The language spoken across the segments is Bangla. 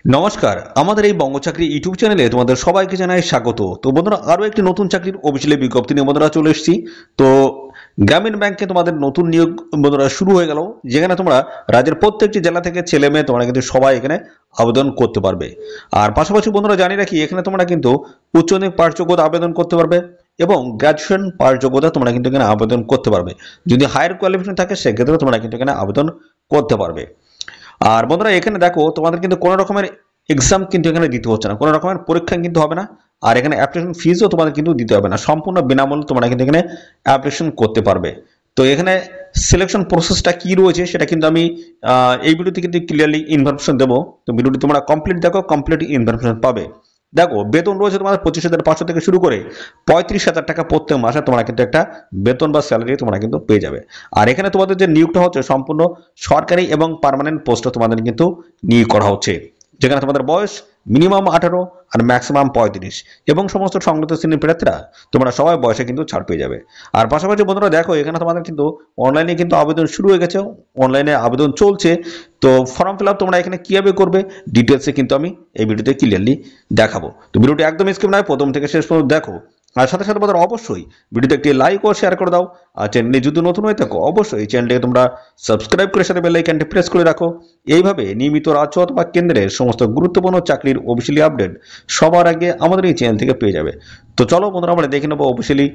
নমস্কার, আমাদের এই বঙ্গ চাকরি ইউটিউব চ্যানেলে তোমাদের সবাইকে জানাই স্বাগত। তো বন্ধুরা, আরো একটি নতুন চাকরির অফিসিয়ালি বিজ্ঞপ্তি নিয়ে বন্ধুরা চলে এসেছি। তো গ্রামীণ ব্যাংকে তোমাদের নতুন নিয়োগ বন্ধুরা শুরু হয়ে গেল, যেখানে তোমরা রাজ্যের প্রত্যেকটি জেলা থেকে ছেলে মেয়ে তোমরা কিন্তু সবাই এখানে আবেদন করতে পারবে। আর পাশাপাশি বন্ধুরা জানিয়ে রাখি, এখানে তোমরা কিন্তু উচ্চ মাধ্যমিক পাশ যোগ্যতা আবেদন করতে পারবে এবং গ্র্যাজুয়েশন পাশ যোগ্যতা তোমরা কিন্তু এখানে আবেদন করতে পারবে। যদি হায়ার কোয়ালিফিকেশন থাকে সেক্ষেত্রে তোমরা কিন্তু এখানে আবেদন করতে পারবে। আর বন্ধুরা এখানে দেখো, তোমাদের কিন্তু কোনো রকমের এক্সাম কিন্তু এখানে দিতে হচ্ছে না, কোনো রকমের পরীক্ষা কিন্তু হবে না। আর এখানে অ্যাপ্লিকেশন ফিজও তোমাদের কিন্তু দিতে হবে না, সম্পূর্ণ বিনামূল্যে তোমরা কিন্তু এখানে অ্যাপ্লিকেশন করতে পারবে। তো এখানে সিলেকশন প্রসেসটা কি রয়েছে সেটা কিন্তু আমি এই ভিডিওতে কিন্তু ক্লিয়ারলি ইনফরমেশন দেবো। তো ভিডিওটি তোমরা কমপ্লিট দেখো, কমপ্লিট ইনফরমেশন পাবে। দেখো, বেতন রয়েছে তোমাদের 25,500 থেকে শুরু করে 35,000 টাকা প্রত্যেক মাসে তোমরা কিন্তু একটা বেতন বা স্যালারি তোমরা কিন্তু পেয়ে যাবে। আর এখানে তোমাদের যে নিয়োগটা হচ্ছে সম্পূর্ণ সরকারি এবং পার্মানেন্ট পোস্টে তোমাদের কিন্তু নিয়োগ করা হচ্ছে, যেখানে তোমাদের বয়স মিনিমাম 18 আর ম্যাক্সিমাম 35 এবং সমস্ত সংগঠিত শ্রেণীর প্রার্থীরা তোমরা সবাই বয়সে কিন্তু ছাড় পেয়ে যাবে। আর পাশাপাশি বন্ধুরা দেখো, এখানে তোমাদের কিন্তু অনলাইনে কিন্তু আবেদন শুরু হয়ে গেছে, অনলাইনে আবেদন চলছে। তো ফর্ম ফিল আপ তোমরা এখানে কিভাবে করবে ডিটেলসে কিন্তু আমি এই ভিডিওতে ক্লিয়ারলি দেখাবো। তো ভিডিওটি একদম স্কিপ নয়, প্রথম থেকে শেষ পর্যন্ত দেখো। আর সাথে সাথে তোমাদের অবশ্যই ভিডিওতে একটি লাইক ও শেয়ার করে দাও। আর চ্যানেলে যদি নতুন হয়ে থাকো অবশ্যই চ্যানেলটিকে তোমরা সাবস্ক্রাইব করে সাথে বেল আইকনটি প্রেস করে রাখো। এইভাবে নিয়মিত রাজ্য অথবা কেন্দ্রের সমস্ত গুরুত্বপূর্ণ চাকরির অফিসিয়ালি আপডেট সবার আগে আমাদের এই চ্যানেল থেকে পেয়ে যাবে। তো চলো বন্ধুরা, আমরা দেখে নেবো অফিসিয়ালি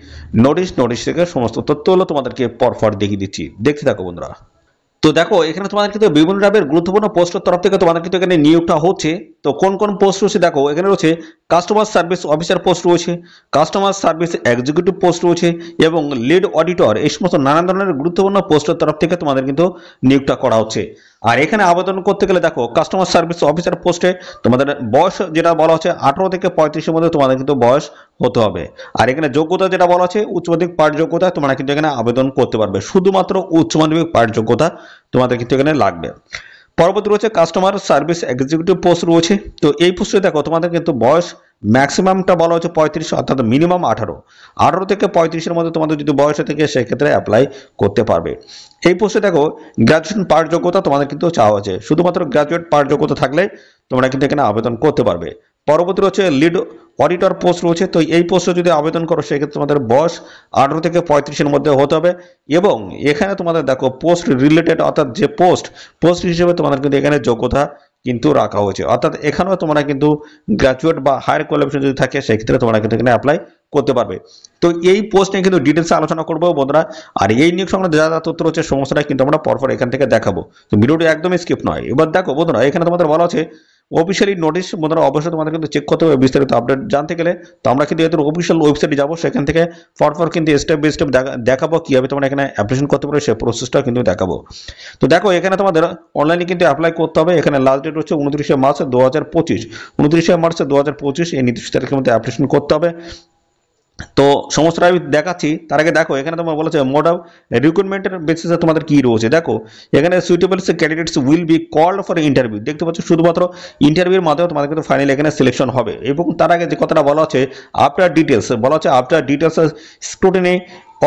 নোটিশ থেকে সমস্ত তথ্য হলো তোমাদেরকে পরপর দেখিয়ে দিচ্ছি, দেখতে থাকো বন্ধুরা। তো দেখো, এখানে তোমাদের কিন্তু বিভিন্ন টাইপের গুরুত্বপূর্ণ পোস্টের তরফ থেকে তোমাদের কিন্তু এখানে নিয়োগটা হচ্ছে। তো কোন কোন পোস্ট রয়েছে দেখো, এখানে রয়েছে কাস্টমার সার্ভিস অফিসার পোস্ট রয়েছে, কাস্টমার সার্ভিস এক্সিকিউটিভ পোস্ট রয়েছে এবং লিড অডিটর। এই সমস্ত নানান ধরনের গুরুত্বপূর্ণ পোস্টের তরফ থেকে তোমাদের কিন্তু নিয়োগটা করা হচ্ছে। আর এখানে আবেদন করতে গেলে দেখো, কাস্টমার সার্ভিস অফিসার পোস্টে তোমাদের বয়স যেটা বলা হচ্ছে 18 থেকে 35-এর মধ্যে তোমাদের কিন্তু বয়স হতে হবে। আর এখানে যোগ্যতা যেটা বলা আছে উচ্চ মাধ্যমিক পাঠ যোগ্যতা, তোমরা কিন্তু এখানে আবেদন করতে পারবে, শুধুমাত্র উচ্চ মাধ্যমিক পাঠ যোগ্যতা তোমাদের কিন্তু এখানে লাগবে। পরবর্তী রয়েছে কাস্টমার সার্ভিস এক্সিকিউটিভ পোস্ট রয়েছে। তো এই পোস্টে দেখো, তোমাদের কিন্তু বয়স ম্যাক্সিমামটা বলা হচ্ছে 35, অর্থাৎ মিনিমাম 18 থেকে 35-এর মধ্যে তোমাদের যদি বয়স থেকে সেক্ষেত্রে অ্যাপ্লাই করতে পারবে। এই পোস্টে দেখো, গ্রাজুয়েশন পাঠ যোগ্যতা তোমাদের কিন্তু চাওয়া হচ্ছে, শুধুমাত্র গ্রাজুয়েট পাঠ যোগ্যতা থাকলে তোমরা কিন্তু এখানে আবেদন করতে পারবে। পরবর্তী রয়েছে লিড অডিটর পোস্ট রয়েছে। তো এই পোস্টে যদি আবেদন করো সেক্ষেত্রে তোমাদের বয়স 18 থেকে 35-এর মধ্যে হতে হবে। এবং এখানে তোমাদের দেখো পোস্ট রিলেটেড, অর্থাৎ যে পোস্ট হিসেবে তোমাদের কিন্তু এখানে যোগ্যতা কিন্তু রাখা হয়েছে, অর্থাৎ এখানেও তোমরা কিন্তু গ্র্যাজুয়েট বা হায়ার কোয়ালিফিকেশন যদি থাকে সেক্ষেত্রে তোমরা কিন্তু এখানে অ্যাপ্লাই করতে পারবে। তো এই পোস্ট নিয়ে কিন্তু ডিটেলসে আলোচনা করবো বন্ধুরা। আর এই নিয়োগ সংক্রান্ত যা যা তথ্য রয়েছে সমস্তটা কিন্তু আমরা পরপর এখান থেকে দেখাবো। তো ভিডিওটি একদমই স্কিপ নয়। এবার দেখো বন্ধুরা, এখানে তোমাদের বলা আছে অফিসিয়ালি নোটিশ। বন্ধুরা অবশ্যই তোমাদের কিন্তু চেক করতে হবে বিস্তারিত আপডেট জানতে গেলে। তো আমরা কিন্তু এদের অফিসিয়াল ওয়েবসাইটে যাবো, সেখান থেকে পরপর কিন্তু স্টেপ বাই স্টেপ দেখাবো কিভাবে তোমরা এখানে অ্যাপ্লিকেশন করতে পারো, সেই প্রসেসটা কিন্তু দেখাবো। তো দেখো, এখানে তোমাদের অনলাইনে কিন্তু অ্যাপ্লাই করতে হবে। এখানে লাস্ট ডেট হচ্ছে 29শে মার্চ 2025, 29শে মার্চ 2025 এই নির্দিষ্ট তারিখের মধ্যে অ্যাপ্লিকেশন করতে হবে। তো সমস্যাটা আমি দেখাচ্ছি, তার আগে দেখো এখানে তোমার বলেছে মোড অফ রিক্রুটমেন্টের বেসিসে তোমাদের কি রয়েছে। দেখো, এখানে suitable candidates will be called for interview. দেখতে পাচ্ছ, শুধুমাত্র ইন্টারভিউর মাধ্যমে তোমাদের কিন্তু ফাইনালি এখানে সিলেকশন হবে। এবং তার আগে যে কথাটা বলা আছে, আফটার ডিটেলস বলা হচ্ছে, after details scrutiny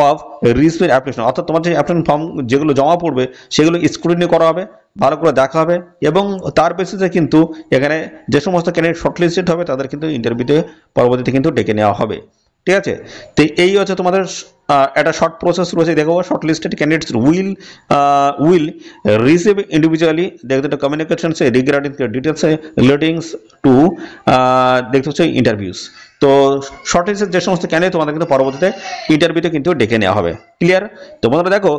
of receive application, অর্থাৎ তোমার যে অ্যাপ্লিকেশন ফর্ম যেগুলো জমা পড়বে সেগুলো স্ক্রুটিনি করা হবে, ভালো করে দেখা হবে। এবং তার বেসিসে কিন্তু এখানে যে সমস্ত ক্যান্ডিডেট শর্টলিস্টেড হবে তাদের কিন্তু ইন্টারভিউতে পরবর্তীতে কিন্তু ডেকে নেওয়া হবে। ঠিক আছে, তো এই হচ্ছে তোমাদের একটা শর্ট প্রসেস রয়েছে। দেখো, short listed candidates will receive individually দেখতে কমিউনিকেশনস রিগার্ডিং ডিটেলস রিলেটিংস টু দেখতে হচ্ছে ইন্টারভিউস। তো শর্ট লিস্টের যে সমস্ত ক্যান্ডিডেট তোমাদের কিন্তু পরবর্তীতে ইন্টারভিউতে কিন্তু ডেকে নেওয়া হবে। ক্লিয়ার? তো বন্ধুরা দেখো,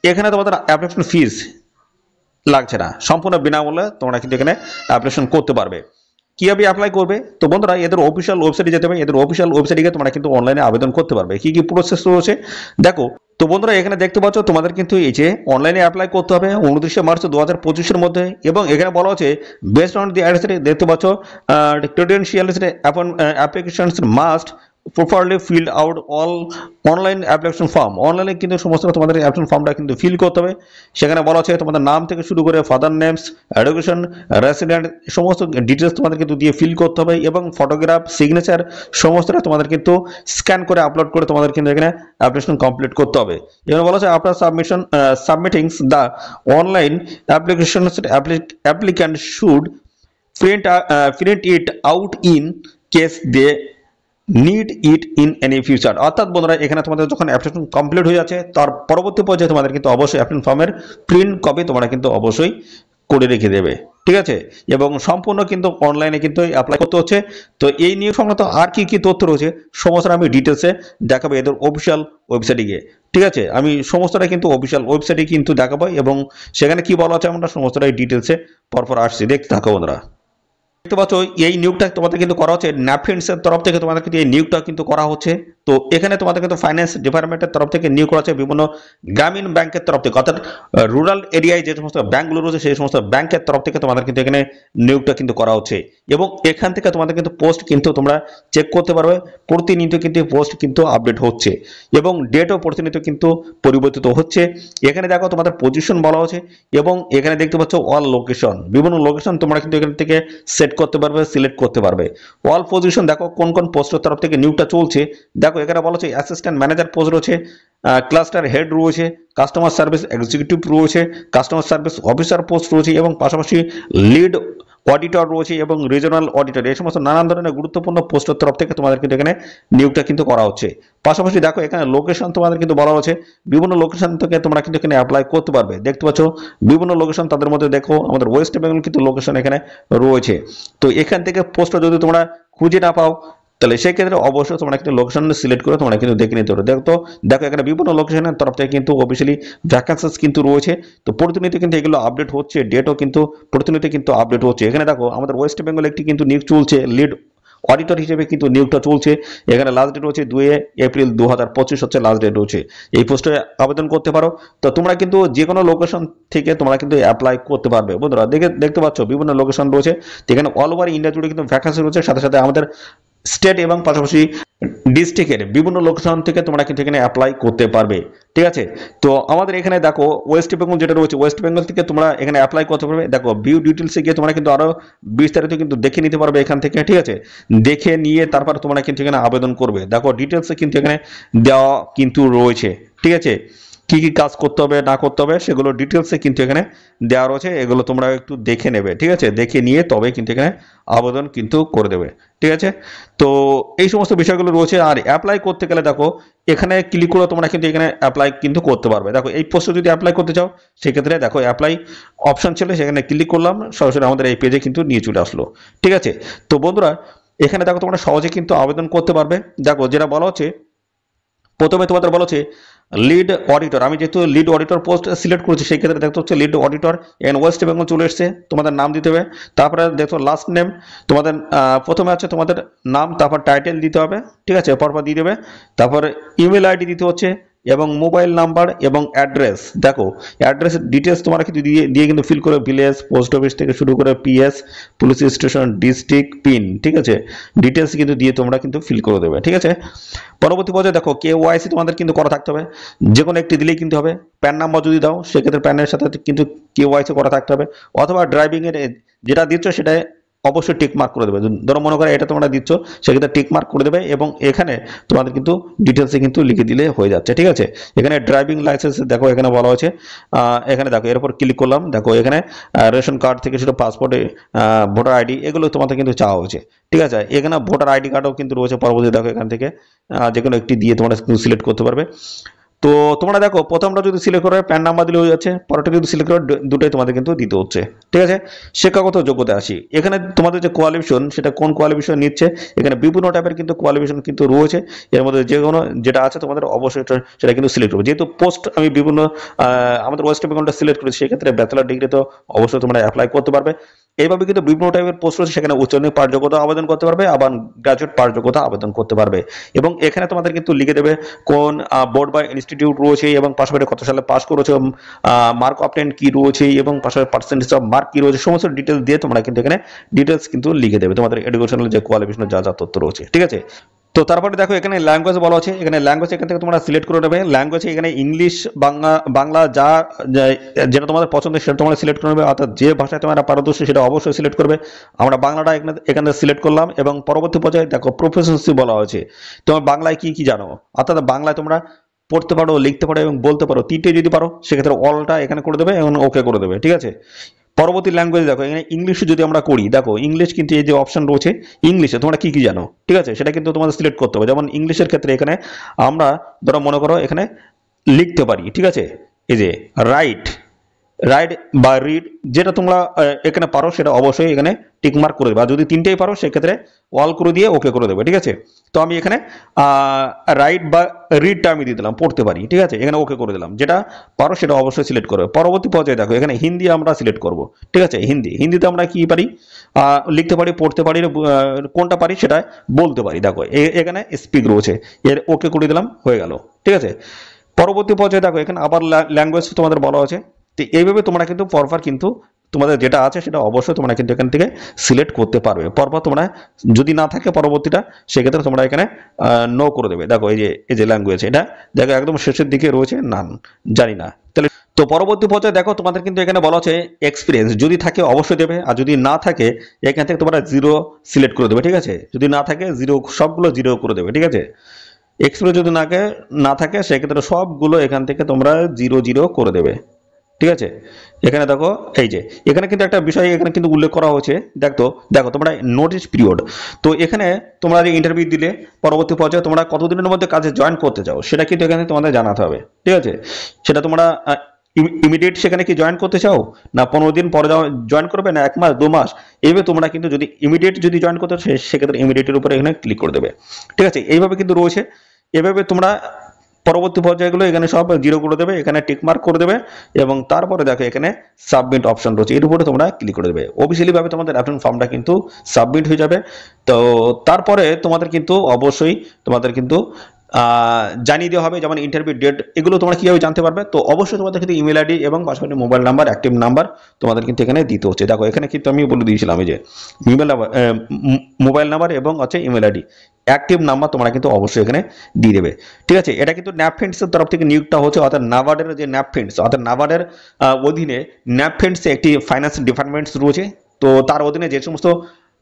এখানে তোমাদের অ্যাপ্লিকেশন ফিস লাগছে না, সম্পূর্ণ বিনামূল্যে তোমরা কিন্তু এখানে অ্যাপ্লিকেশন করতে পারবে। কিভাবে অ্যাপ্লাই করবে? তো বন্ধুরা, এদের অফিসিয়াল ওয়েবসাইটে যেতে হবে, এদের অফিসিয়াল ওয়েবসাইটে গিয়ে তোমরা কিন্তু অনলাইনে আবেদন করতে পারবে। কি কি প্রসেস রয়েছে দেখো। তো বন্ধুরা, এখানে দেখতে পাচ্ছ তোমাদের কিন্তু এই যে অনলাইনে অ্যাপ্লাই করতে হবে 29শে মার্চ 2025-এর মধ্যে। এবং এখানে বলা হচ্ছে বেসড অন দি অ্যাড্রেস, দেখতে পাচ্ছ credentials applications must properly fill out all online application form. অনলাইনে কিন্তু সমস্ত তোমাদের অ্যাপ্লিকেশন ফর্মটা কিন্তু ফিল করতে হবে। সেখানে বলা আছে তোমাদের নাম থেকে শুরু করে ফাদার নেমস, এডুকেশন, রেসিডেন্ট, সমস্ত ডিটেলস তোমাদের কিন্তু দিয়ে ফিল করতে হবে। এবং ফটোগ্রাফ, সিগনেচার সমস্তটা তোমাদের কিন্তু স্ক্যান করে আপলোড করে তোমাদের কিন্তু এখানে অ্যাপ্লিকেশন কমপ্লিট করতে হবে। এখানে বলা আছে after submitting the online application applicant should print it out in case they need it in any future. অর্থাৎ বন্ধুরা এখানে তোমাদের যখন অ্যাপ্লিকেশন কমপ্লিট হয়ে যাচ্ছে তার পরবর্তী পর্যায়ে তোমাদের কিন্তু অবশ্যই অ্যাপ্লিকেশন ফর্মের প্রিন্ট কপি তোমরা কিন্তু অবশ্যই করে রেখে দেবে, ঠিক আছে। এবং সম্পূর্ণ কিন্তু অনলাইনে কিন্তু অ্যাপ্লাই করতে হচ্ছে। তো এই নিয়োগ সংক্রান্ত আর কি কি তথ্য রয়েছে সমস্ত আমি ডিটেলসে দেখাবো এদের অফিসিয়াল ওয়েবসাইটে গিয়ে, ঠিক আছে। আমি সমস্তটাই কিন্তু অফিসিয়াল ওয়েবসাইটে কিন্তু দেখাবো এবং সেখানে কি বলা আছে আমরা সমস্তটাই ডিটেলসে পরপর আসছি, দেখতে থাকো বন্ধুরা। দেখতে পাচ্ছ এই নিয়োগটা তোমাদের কিন্তু করা হচ্ছে ন্যাফিন্স এর তরফ থেকে, তোমাদের কিন্তু এই নিয়োগটা কিন্তু করা হচ্ছে। তো এখানে তোমাদের কিন্তু ফাইন্যান্স ডিপার্টমেন্টের তরফ থেকে নিয়োগ করা হচ্ছে বিভিন্ন গ্রামীণ ব্যাংকের তরফ থেকে, অর্থাৎ রুরাল এরিয়ায় যে সমস্ত ব্যাংকগুলো রয়েছে সেই সমস্ত ব্যাংকের তরফ থেকে তোমাদের কিন্তু এখানে নিয়োগটা কিন্তু করা হচ্ছে। এবং এখান থেকে তোমাদের কিন্তু পোস্ট কিন্তু তোমরা চেক করতে পারবে, প্রতিনিয়ত কিন্তু পোস্ট কিন্তু আপডেট হচ্ছে এবং ডেটও প্রতিনিয়ত কিন্তু পরিবর্তিত হচ্ছে। এখানে দেখো তোমাদের পজিশন বলা হচ্ছে এবং এখানে দেখতে পাচ্ছ অল লোকেশন, বিভিন্ন লোকেশন তোমরা কিন্তু এখান থেকে সেট করতে পারবে, সিলেক্ট করতে পারবে। অল পজিশন দেখো কোন কোন পোস্টের তরফ থেকে নিয়োগটা চলছে। দেখো এখানে বলা হচ্ছে অ্যাসিস্ট্যান্ট ম্যানেজার পোস্ট রয়েছে, ক্লাস্টার হেড রয়েছে, কাস্টমার সার্ভিস এক্সিকিউটিভ রয়েছে, কাস্টমার সার্ভিস অফিসার পোস্ট রয়েছে এবং পাশাপাশি লিড অডিটর রয়েছে এবং রিজনাল অডিটর, এই সমস্ত নানান ধরনের গুরুত্বপূর্ণ পোস্টের তরফ থেকে তোমাদের কিন্তু এখানে নিয়োগটা কিন্তু করা হচ্ছে। পাশাপাশি দেখো এখানে লোকেশন তোমাদের কিন্তু বলা হচ্ছে, বিভিন্ন লোকেশন থেকে তোমরা কিন্তু এখানে অ্যাপ্লাই করতে পারবে। দেখতে পাচ্ছ বিভিন্ন লোকেশন, তাদের মধ্যে দেখো আমাদের ওয়েস্ট বেঙ্গল কিন্তু লোকেশন এখানে রয়েছে। তো এখান থেকে পোস্টটা যদি তোমরা খুঁজে না পাও তাহলে সেই ক্ষেত্রে অবশ্যই তোমরা কিন্তু লোকেশন সিলেক্ট করে তোমরা কিন্তু দেখে নিতে পারো। দেখো এখানে বিভিন্ন লোকেশনের তরফ থেকে কিন্তু অফিসিয়ালি ভ্যাকেন্সিস কিন্তু রয়েছে। তো প্রতিনিয়ত কিন্তু এগুলো আপডেট হচ্ছে, ডেটও কিন্তু প্রতিনিয়ত কিন্তু আপডেট হচ্ছে। এখানে দেখো আমাদের ওয়েস্ট বেঙ্গল একটি কিন্তু নিয়োগ চলছে, লিড অডিটর হিসেবে কিন্তু নিয়োগটা চলছে। এখানে লাস্ট ডেট রয়েছে 2 এপ্রিল 2025 হচ্ছে লাস্ট ডেট রয়েছে, এই পোস্টে আবেদন করতে পারো। তো তোমরা কিন্তু যে কোনো লোকেশন থেকে তোমরা কিন্তু অ্যাপ্লাই করতে পারবে বন্ধুরা। দেখতে পাচ্ছ বিভিন্ন লোকেশন রয়েছে, এখানে অল ওভার ইন্ডিয়া জুড়ে কিন্তু ভ্যাকেন্সি রয়েছে, সাথে সাথে আমাদের স্টেট এবং পাশাপাশি ডিস্ট্রিক্টের বিভিন্ন লোকেশন থেকে তোমরা কিন্তু এখানে অ্যাপ্লাই করতে পারবে, ঠিক আছে। তো আমাদের এখানে দেখো ওয়েস্ট বেঙ্গল যেটা রয়েছে, ওয়েস্ট বেঙ্গল থেকে তোমরা এখানে অ্যাপ্লাই করতে পারবে। দেখো ভিউ ডিটেলসে গিয়ে তোমরা কিন্তু আরো বিস্তারিত কিন্তু দেখে নিতে পারবে এখান থেকে, ঠিক আছে। দেখে নিয়ে তারপর তোমরা কিন্তু এখানে আবেদন করবে। দেখো ডিটেলসে কিন্তু এখানে দেওয়া কিন্তু রয়েছে, ঠিক আছে। কি কি কাজ করতে হবে না করতে হবে সেগুলো ডিটেলসে কিন্তু এখানে দেওয়া রয়েছে, এগুলো তোমরা একটু দেখে নেবে, ঠিক আছে। দেখে নিয়ে তবে কিন্তু এখানে আবেদন কিন্তু করে দেবে, ঠিক আছে। তো এই সমস্ত বিষয়গুলো রয়েছে। আর অ্যাপ্লাই করতে গেলে দেখো এখানে ক্লিক করে তোমরা কিন্তু এখানে অ্যাপ্লাই কিন্তু করতে পারবে। দেখো এই পোস্টে যদি অ্যাপ্লাই করতে চাও সেক্ষেত্রে দেখো অ্যাপ্লাই অপশন ছিল, সেখানে ক্লিক করলাম, সরাসরি আমাদের এই পেজে কিন্তু নিয়ে চলে আসলো, ঠিক আছে। তো বন্ধুরা এখানে দেখো তোমরা সহজে কিন্তু আবেদন করতে পারবে। দেখো যেটা বলা হচ্ছে প্রথমে তোমাদের বলা হচ্ছে লিড অডিটর, আমি যেহেতু লিড অডিটর পোস্ট সিলেক্ট করেছি সেই ক্ষেত্রে দেখতে হচ্ছে lead auditor and West Bengal চলে এসছে, তোমাদের নাম দিতে হবে। তারপরে দেখো লাস্ট নেম, তোমাদের প্রথমে আছে তোমাদের নাম, তারপর টাইটেল দিতে হবে, ঠিক আছে, পরপর দিয়ে দেবে। তারপরে ইমেল আইডি দিতে হচ্ছে এবং মোবাইল নাম্বার এবং অ্যাড্রেস। দেখো অ্যাড্রেস ডিটেলস তোমরা কিন্তু দিয়ে কিন্তু ফিল করে ভিলেজ, পোস্ট অফিস থেকে শুরু করে PS, police station, district, pin, ঠিক আছে, ডিটেলস কিন্তু দিয়ে তোমরা কিন্তু ফিল করে দেবে, ঠিক আছে। পরবর্তী পর্যায়ে দেখো কেওয়াইসি তোমাদের কিন্তু করা থাকতে হবে, যে কোনো একটি দিলেই কিন্তু হবে। প্যান নাম্বার যদি দাও সেক্ষেত্রে প্যানের সাথে কিন্তু কেওয়াইসি করা থাকতে হবে, অথবা ড্রাইভিং এর যেটা দিচ্ছ সেটা অবশ্যই টিক মার্ক করে দেবে। ধরো মনে করো এটা তোমরা দিচ্ছ সেক্ষেত্রে টিক মার্ক করে দেবে এবং এখানে তোমাদের কিন্তু ডিটেলসে কিন্তু লিখে দিলে হয়ে যাচ্ছে, ঠিক আছে। এখানে ড্রাইভিং লাইসেন্স দেখো এখানে বলা হয়েছে, এখানে দেখো এর উপর ক্লিক করলাম, দেখো এখানে রেশন কার্ড থেকে শুরু পাসপোর্টে ভোটার আইডি এগুলো তোমাদের কিন্তু চাওয়া হয়েছে, ঠিক আছে। এখানে ভোটার আইডি কার্ডও কিন্তু রয়েছে। পরবর্তী দেখো এখান থেকে যে কোনো একটি দিয়ে তোমরা সিলেক্ট করতে পারবে। তো তোমরা দেখো প্রথমটা যদি সিলেক্ট করে প্যান নাম্বার দিলে হয়ে যাচ্ছে, পরেরটা যদি সিলেক্ট করে দুটোই তোমাদের কিন্তু দিতে হচ্ছে, ঠিক আছে। শিক্ষাগত যোগ্যতা আসি, এখানে তোমাদের যে কোয়ালিফিকেশন সেটা কোন কোয়ালিফিকেশন নিচ্ছে, এখানে বিভিন্ন টাইপের কিন্তু কোয়ালিফিকেশন কিন্তু রয়েছে। এর মধ্যে যে কোনো যেটা আছে তোমাদের অবশ্যই সেটা কিন্তু সিলেক্ট করবে। যেহেতু পোস্ট আমি বিভিন্ন আমাদের ওয়েস্ট বেঙ্গলটা সিলেক্ট করেছি সেক্ষেত্রে ব্যাচেলার ডিগ্রি তো অবশ্যই তোমরা অ্যাপ্লাই করতে পারবে। এইভাবে কিন্তু বিভিন্ন টাইপের পোস্ট রয়েছে, সেখানে উচ্চ মাধ্যমিক পাশ যোগ্যতা আবেদন করতে পারবে, আবার গ্রাজুয়েট পাশ যোগ্যতা আবেদন করতে পারবে। এবং এখানে তোমাদের কিন্তু লিখে দেবে কোন বোর্ড বা ইনস্টিটিউট রয়েছে এবং পাশাপাশি কত সালে পাস করেছে, মার্ক অবটেন কি রয়েছে এবং পাশাপাশি পার্সেন্টেজ অফ মার্ক কি রয়েছে, সমস্ত ডিটেলস দিয়ে তোমরা কিন্তু এখানে ডিটেলস কিন্তু লিখে দেবে, তোমাদের এডুকেশনাল যে কোয়ালিফিকেশন যা যা তথ্য রয়েছে, ঠিক আছে। তো তারপরে দেখো এখানে ল্যাঙ্গুয়েজ বলা আছে, এখানে ল্যাঙ্গুয়েজ এখান থেকে তোমরা সিলেক্ট করে নেবে। ল্যাঙ্গুয়েজ এখানে ইংলিশ, বাংলা যেটা তোমাদের পছন্দ সেটা তোমরা সিলেক্ট করে নেবে, অর্থাৎ যে ভাষায় তোমরা পারদর্শী সেটা অবশ্যই সিলেক্ট করবে। আমরা বাংলাটা এখানে সিলেক্ট করলাম এবং পরবর্তী পর্যায়ে দেখো প্রফেশনসি বলা হয়েছে, তোমার বাংলায় কি কি জানো, অর্থাৎ বাংলায় তোমরা পড়তে পারো, লিখতে পারো এবং বলতে পারো, তিনটে যদি পারো সেক্ষেত্রে অলটা এখানে করে দেবে এবং ওকে করে দেবে, ঠিক আছে। পরবর্তী ল্যাঙ্গুয়েজ দেখো, এখানে ইংলিশে যদি আমরা করি, দেখো ইংলিশ কিন্তু এই যে অপশন রয়েছে ইংলিশে তোমরা কি কি জানো, ঠিক আছে, সেটা কিন্তু তোমাদের সিলেক্ট করতে হবে। যেমন ইংলিশের ক্ষেত্রে এখানে আমরা ধরো মনে করো এখানে লিখতে পারি, ঠিক আছে, এই যে রাইট, রাইট বা রিড, যেটা তোমরা এখানে পারো সেটা অবশ্যই এখানে টিক মার্ক করে দেবে। আর যদি তিনটেই পারো সেক্ষেত্রে অল করে দিয়ে ওকে করে দেবে, ঠিক আছে। তো আমি এখানে রাইট বা রিডটা আমি দিয়ে দিলাম, পড়তে পারি, ঠিক আছে, এখানে ওকে করে দিলাম। যেটা পারো সেটা অবশ্যই সিলেক্ট করবে। পরবর্তী পর্যায়ে দেখো এখানে হিন্দি আমরা সিলেক্ট করব, ঠিক আছে। হিন্দিতে আমরা কি পারি, লিখতে পারি, পড়তে পারি, কোনটা পারি সেটা বলতে পারি। দেখো এখানে স্পিক রয়েছে, এর ওকে করে দিলাম, হয়ে গেল, ঠিক আছে। পরবর্তী পর্যায়ে দেখো এখানে আবার ল্যাঙ্গুয়েজ তোমাদের বলা আছে। তো এইভাবে তোমরা কিন্তু পরপর কিন্তু তোমাদের যেটা আছে সেটা অবশ্যই তোমরা কিন্তু এখান থেকে সিলেক্ট করতে পারবে। পরপর তোমরা যদি না থাকে পরবর্তীটা, সেক্ষেত্রে তোমরা এখানে নো করে দেবে। দেখো এই যে ল্যাঙ্গুয়েজ, এটা দেখো একদম শেষের দিকে রয়েছে, নাম জানি না। তাহলে তো পরবর্তী পর্যায়ে দেখো তোমাদের কিন্তু এখানে বলা আছে এক্সপিরিয়েন্স, যদি থাকে অবশ্যই দেবে, আর যদি না থাকে এখান থেকে তোমরা জিরো সিলেক্ট করে দেবে, ঠিক আছে। যদি না থাকে জিরো, সবগুলো জিরো করে দেবে, ঠিক আছে। এক্সপিরিয়েন্স যদি না থাকে সেক্ষেত্রে সবগুলো এখান থেকে তোমরা জিরো জিরো করে দেবে, ঠিক আছে। এখানে দেখো এই যে এখানে কিন্তু একটা বিষয় এখানে কিন্তু উল্লেখ করা হয়েছে, দেখো তোমরা নোটিস পিরিয়ড। তো এখানে তোমরা যে ইন্টারভিউ দিলে পরবর্তী পর্যায়ে তোমরা কতদিনের মধ্যে কাজে জয়েন করতে চাও সেটা কিন্তু এখানে তোমাদের জানাতে হবে, ঠিক আছে। সেটা তোমরা ইমিডিয়েট সেখানে কি জয়েন করতে চাও, না 15 দিন পরে জয়েন করবে, না 1 মাস 2 মাস, এইভাবে তোমরা কিন্তু যদি ইমিডিয়েট যদি জয়েন করতে চাও সেক্ষেত্রে ইমিডিয়েটের উপরে এখানে ক্লিক করে দেবে, ঠিক আছে। এইভাবে কিন্তু রয়েছে, এভাবে তোমরা পরবর্তী পর্যায়গুলো এখানে সব জিরো করে দেবে, এখানে টিক মার্ক করে দেবে, এবং তারপরে দেখো এখানে সাবমিট অপশন রয়েছে, এর উপরে তোমরা ক্লিক করে দেবে। অফিসিয়ালি ভাবে তোমাদের অ্যাপ্লিকেশন ফর্মটা কিন্তু সাবমিট হয়ে যাবে। তো তারপরে তোমাদের কিন্তু অবশ্যই তোমাদের কিন্তু জানিয়ে দেওয়া হবে, যেমন ইন্টারভিউ ডেট, এগুলো তোমরা কিভাবে জানতে পারবে। তো অবশ্যই তোমাদের কিন্তু ইমেল আইডি এবং পাশাপাশি মোবাইল নাম্বার, অ্যাক্টিভ নাম্বার তোমাদের কিন্তু এখানে দিতে হচ্ছে। দেখো এখানে কিন্তু আমি বলে দিয়েছিলাম এই যে ইমেল নাম্বার, মোবাইল নাম্বার এবং হচ্ছে ইমেল আইডি, অ্যাক্টিভ নাম্বার তোমরা কিন্তু অবশ্যই এখানে দিয়ে দেবে, ঠিক আছে। এটা কিন্তু ন্যাপফিন্ডসের তরফ থেকে নিয়োগটা হচ্ছে, অর্থাৎ নাবার্ডের যে ন্যাপফিন্ডস, অর্থাৎ নাবার্ডের অধীনে ন্যাপফিন্ডসে একটি ফাইন্যান্স ডিপার্টমেন্টস রয়েছে। তো তার অধীনে যে সমস্ত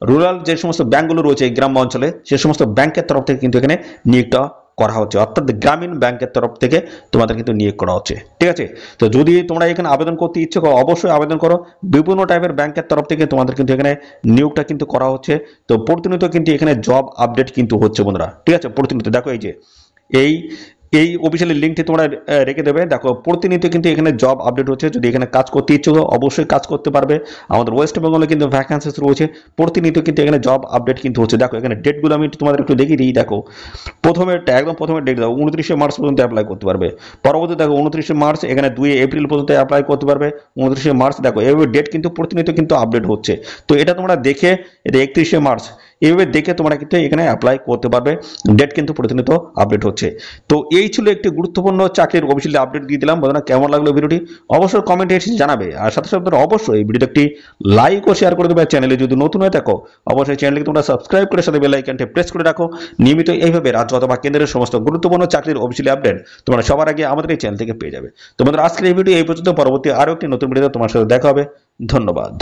রুরাল যে সমস্ত ব্যাংকগুলো রয়েছে গ্রাম অঞ্চলে, সে সমস্ত ব্যাংকের তরফ থেকে কিন্তু এখানে নিয়োগটা করা হচ্ছে, অর্থাৎ গ্রামীণ ব্যাংকের তরফ থেকে তোমাদের কিন্তু নিয়োগ করা হচ্ছে, ঠিক আছে। তো যদি তোমরা এখানে আবেদন করতে ইচ্ছুক অবশ্যই আবেদন করো। বিভিন্ন টাইপের ব্যাংকের তরফ থেকে তোমাদের কিন্তু এখানে নিয়োগটা কিন্তু করা হচ্ছে। তো প্রতিনিয়ত কিন্তু এখানে জব আপডেট কিন্তু হচ্ছে বন্ধুরা, ঠিক আছে। প্রতিনিয়ত দেখো এই যে এই অফিসিয়ালি লিঙ্কটি তোমরা রেখে দেবে। দেখো প্রতিনিয়ত কিন্তু এখানে জব আপডেট হচ্ছে, যদি এখানে কাজ করতে ইচ্ছুক অবশ্যই কাজ করতে পারবে। আমাদের ওয়েস্ট বেঙ্গলে কিন্তু ভ্যাকান্সিস রয়েছে, প্রতিনিয়ত কিন্তু এখানে জব আপডেট কিন্তু হচ্ছে। দেখো এখানে ডেটগুলো আমি তোমাদের একটু দেখিয়ে দিই। দেখো একদম প্রথমে ডেট দেখো 29শে মার্চ পর্যন্ত অ্যাপ্লাই করতে পারবে। পরবর্তী দেখো 29শে মার্চ, এখানে 2 এপ্রিল পর্যন্ত অ্যাপ্লাই করতে পারবে। 29শে মার্চ দেখো এইভাবে ডেট কিন্তু প্রতিনিয়ত কিন্তু আপডেট হচ্ছে। তো এটা তোমরা দেখে, এটা 31শে মার্চ, এইভাবে দেখে তোমরা কিন্তু এখানে অ্যাপ্লাই করতে পারবে। ডেট কিন্তু প্রতিনিয়ত আপডেট হচ্ছে। তো এই ছিল একটি গুরুত্বপূর্ণ চাকরির অফিসিয়ালি আপডেট দিয়ে দিলাম। বন্ধুরা কেমন লাগলো ভিডিওটি অবশ্যই কমেন্টে এসে জানাবে, আর সাথে সাথে অবশ্যই এই ভিডিওতে একটি লাইক ও শেয়ার করে দেবে। চ্যানেলে যদি নতুন হয়ে থাকো অবশ্যই চ্যানেলকে তোমরা সাবস্ক্রাইব করে সাথে বেল আইকনটি প্রেস করে রাখো। নিয়মিত এইভাবে রাজ্য অথবা কেন্দ্রের সমস্ত গুরুত্বপূর্ণ চাকরির অফিসিয়ালি আপডেট তোমরা সবার আগে আমাদের এই চ্যানেল থেকে পেয়ে যাবে। তোমাদের আজকের এই ভিডিও এই পর্যন্ত, পরবর্তী আরো একটি নতুন ভিডিওতে তোমার সাথে দেখা হবে। ধন্যবাদ।